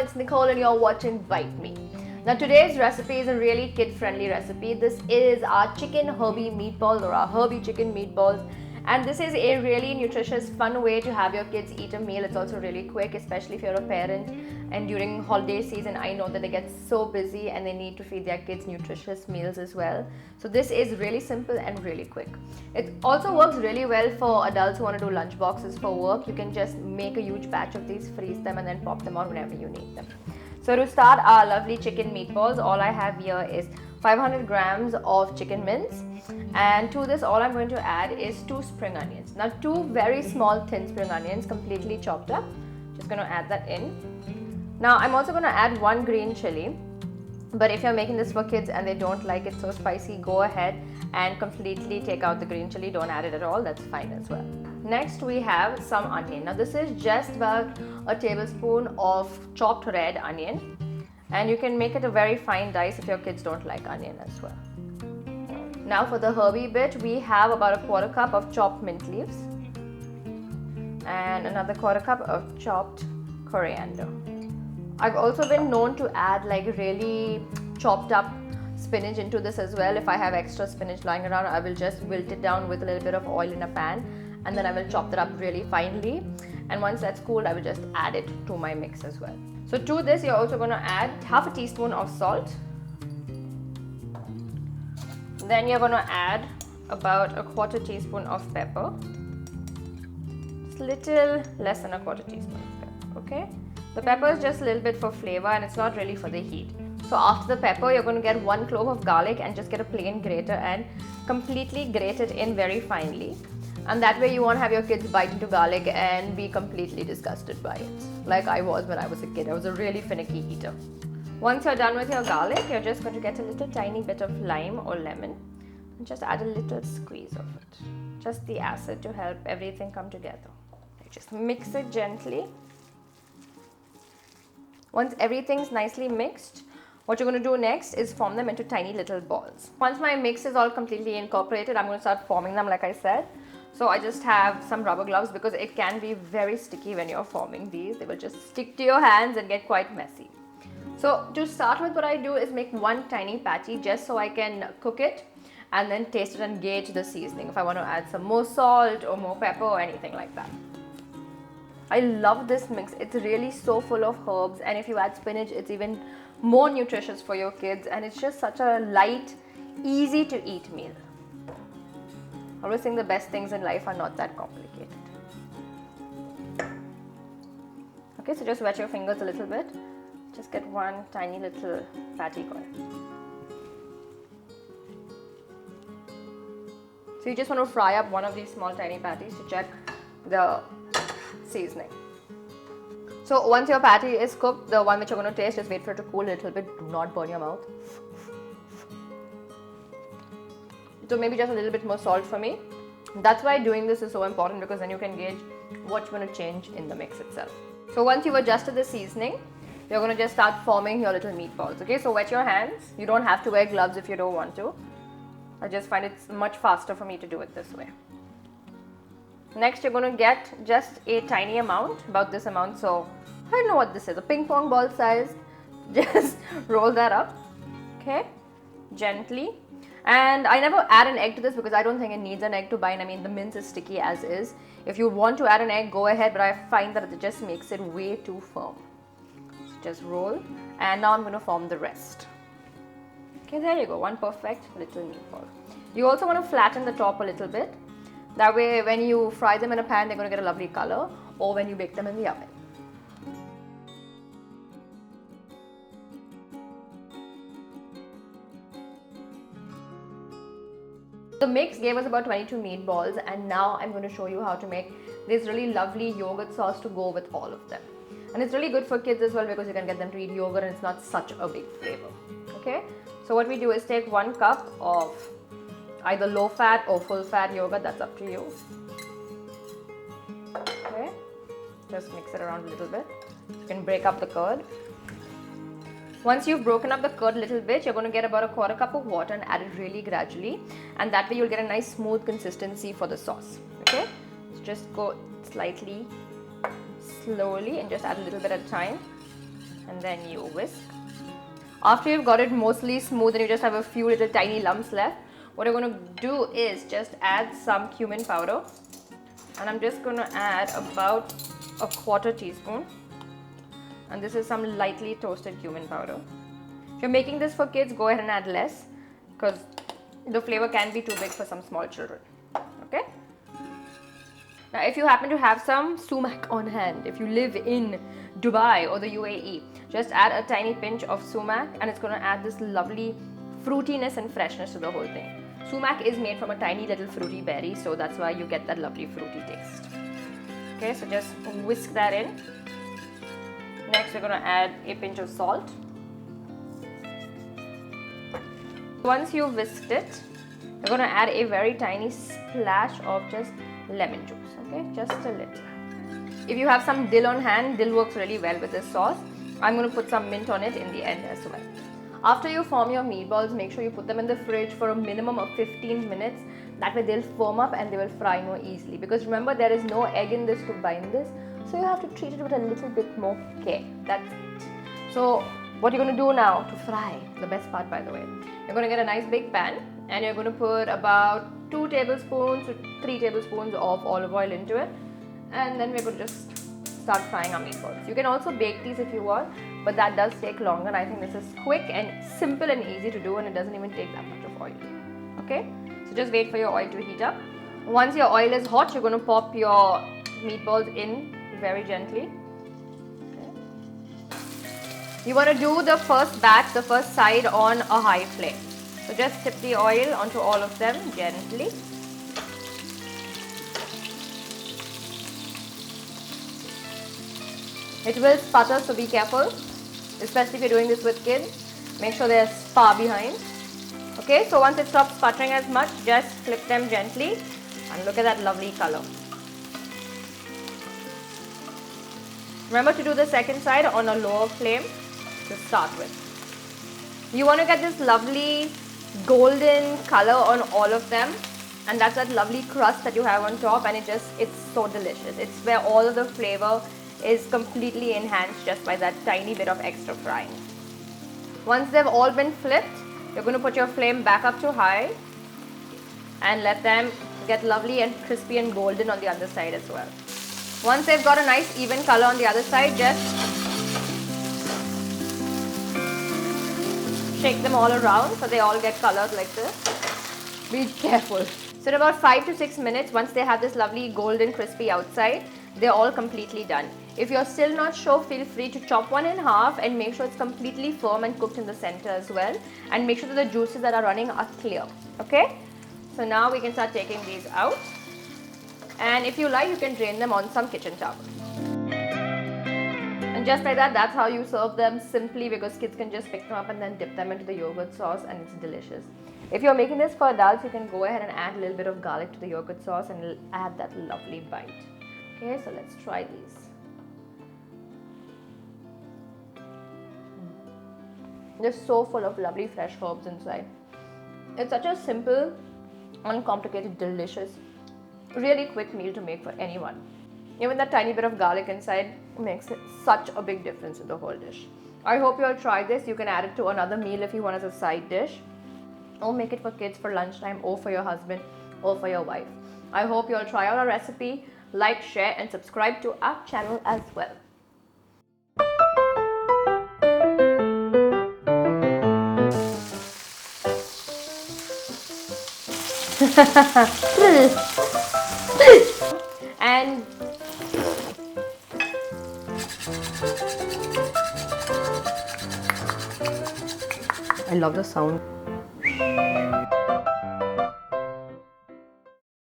it's Nicole and you're watching Bite Me. Now today's recipe is a really kid-friendly recipe. This is our chicken herby meatballs or our herby chicken meatballs. And this is a really nutritious, fun way to have your kids eat a meal. It's also really quick, especially if you're a parent. And during holiday season, I know that they get so busy and they need to feed their kids nutritious meals as well. So this is really simple and really quick. It also works really well for adults who want to do lunch boxes for work. You can just make a huge batch of these, freeze them, and then pop them out whenever you need them. So to start our lovely chicken meatballs, all I have here is 500 grams of chicken mince, and to this all I'm going to add is 2 spring onions. Now 2 very small thin spring onions completely chopped up. Just going to add that in. Now I'm also going to add 1 green chili, but if you're making this for kids and they don't like it so spicy, go ahead and completely take out the green chili. Don't add it at all, that's fine as well. Next we have some onion. Now this is just about a tablespoon of chopped red onion, and you can make it a very fine dice if your kids don't like onion as well. Now for the herby bit, we have about a 1/4 cup of chopped mint leaves and another 1/4 cup of chopped coriander. I've also been known to add like really chopped up spinach into this as well. If I have extra spinach lying around, I will just wilt it down with a little bit of oil in a pan, and then I will chop that up really finely. And once that's cooled, I will just add it to my mix as well. So to this, you're also going to add 1/2 teaspoon of salt. Then you're going to add about a 1/4 teaspoon of pepper. It's a little less than a 1/4 teaspoon of pepper, okay? The pepper is just a little bit for flavor and it's not really for the heat. So after the pepper, you're going to get 1 clove of garlic and just get a plain grater and completely grate it in very finely. And that way you won't have your kids bite into garlic and be completely disgusted by it, like I was when I was a kid. I was a really finicky eater. Once you're done with your garlic, you're just going to get a little tiny bit of lime or lemon and just add a little squeeze of it. Just the acid to help everything come together. You just mix it gently. Once everything's nicely mixed, what you're going to do next is form them into tiny little balls. Once my mix is all completely incorporated, I'm going to start forming them like I said. So I just have some rubber gloves because it can be very sticky when you're forming these. They will just stick to your hands and get quite messy. So to start with, what I do is make 1 tiny patty just so I can cook it and then taste it and gauge the seasoning if I want to add some more salt or more pepper or anything like that. I love this mix. It's really so full of herbs, and if you add spinach, it's even more nutritious for your kids, and it's just such a light, easy to eat meal. I always think the best things in life are not that complicated. Okay, so just wet your fingers a little bit. Just get 1 tiny little patty going. So you just want to fry up one of these small tiny patties to check the seasoning. So once your patty is cooked, the one which you're going to taste, just wait for it to cool a little bit. Do not burn your mouth. So maybe just a little bit more salt for me. That's why doing this is so important, because then you can gauge what's going to change in the mix itself. So once you've adjusted the seasoning, you're going to just start forming your little meatballs. Okay, so wet your hands. You don't have to wear gloves if you don't want to. I just find it's much faster for me to do it this way. Next, you're going to get just a tiny amount, about this amount. So I don't know what this is, a ping pong ball size. Just roll that up, okay, gently. And I never add an egg to this because I don't think it needs an egg to bind. I mean, the mince is sticky as is. If you want to add an egg, go ahead, but I find that it just makes it way too firm. So just roll, and now I'm going to form the rest. Okay, there you go, 1 perfect little meatball. You also want to flatten the top a little bit. That way, when you fry them in a pan, they're going to get a lovely color, or when you bake them in the oven. The mix gave us about 22 meatballs, and now I'm going to show you how to make this really lovely yogurt sauce to go with all of them. And it's really good for kids as well, because you can get them to eat yogurt and it's not such a big flavor. Okay, so what we do is take 1 cup of either low fat or full fat yogurt, that's up to you. Okay, just mix it around a little bit. You can break up the curd. Once you've broken up the curd a little bit, you're going to get about a 1/4 cup of water and add it really gradually, and that way you'll get a nice smooth consistency for the sauce. Okay, so just go slightly slowly and just add a little bit at a time, and then you whisk. After you've got it mostly smooth and you just have a few little tiny lumps left, what you're going to do is just add some cumin powder, and I'm just going to add about a 1/4 teaspoon, and this is some lightly toasted cumin powder. If you're making this for kids, go ahead and add less because the flavor can be too big for some small children. Okay? Now, if you happen to have some sumac on hand, if you live in Dubai or the UAE, just add a tiny pinch of sumac and it's going to add this lovely fruitiness and freshness to the whole thing. Sumac is made from a tiny little fruity berry, so that's why you get that lovely fruity taste. Okay, so just whisk that in. Next, we're going to add a pinch of salt. Once you've whisked it, you're going to add a very tiny splash of just lemon juice, okay, just a little. If you have some dill on hand, dill works really well with this sauce. I'm going to put some mint on it in the end as well. After you form your meatballs, make sure you put them in the fridge for a minimum of 15 minutes. That way they'll firm up and they will fry more easily. Because remember, there is no egg in this to bind this, so you have to treat it with a little bit more care. That's it. So what you're going to do now to fry, the best part by the way, you're going to get a nice big pan and you're going to put about 2 tablespoons to 3 tablespoons of olive oil into it, and then we're going to just start frying our meatballs. You can also bake these if you want, but that does take longer, and I think this is quick and simple and easy to do, and it doesn't even take that much of oil. Okay, so just wait for your oil to heat up. Once your oil is hot, you're going to pop your meatballs in very gently. You want to do the first batch, the first side on a high flame. So just tip the oil onto all of them gently. It will sputter, so be careful, especially if you're doing this with kids. Make sure they're far behind. Okay, so once it stops sputtering as much, just flip them gently and look at that lovely color. Remember to do the second side on a lower flame to start with. You want to get this lovely golden color on all of them, and that's that lovely crust that you have on top, and it's so delicious. It's where all of the flavor is completely enhanced just by that tiny bit of extra frying. Once they've all been flipped, you're going to put your flame back up to high and let them get lovely and crispy and golden on the other side as well. Once they've got a nice even color on the other side, just shake them all around so they all get colored like this. Be careful. So in about 5 to 6 minutes, once they have this lovely golden crispy outside, they're all completely done. If you're still not sure, feel free to chop one in half and make sure it's completely firm and cooked in the center as well, and make sure that the juices that are running are clear. Okay, so now we can start taking these out, and if you like, you can drain them on some kitchen towel. And just like that, that's how you serve them, simply, because kids can just pick them up and then dip them into the yogurt sauce, and it's delicious. If you're making this for adults, you can go ahead and add a little bit of garlic to the yogurt sauce and it'll add that lovely bite. Okay, so let's try these. They're so full of lovely fresh herbs inside. It's such a simple, uncomplicated, delicious, really quick meal to make for anyone. Even that tiny bit of garlic inside makes it such a big difference in the whole dish. I hope you'll try this. You can add it to another meal if you want as a side dish, or make it for kids for lunchtime, or for your husband, or for your wife. I hope you'll try out our recipe. Like, share and subscribe to our channel as well. And I love the sound.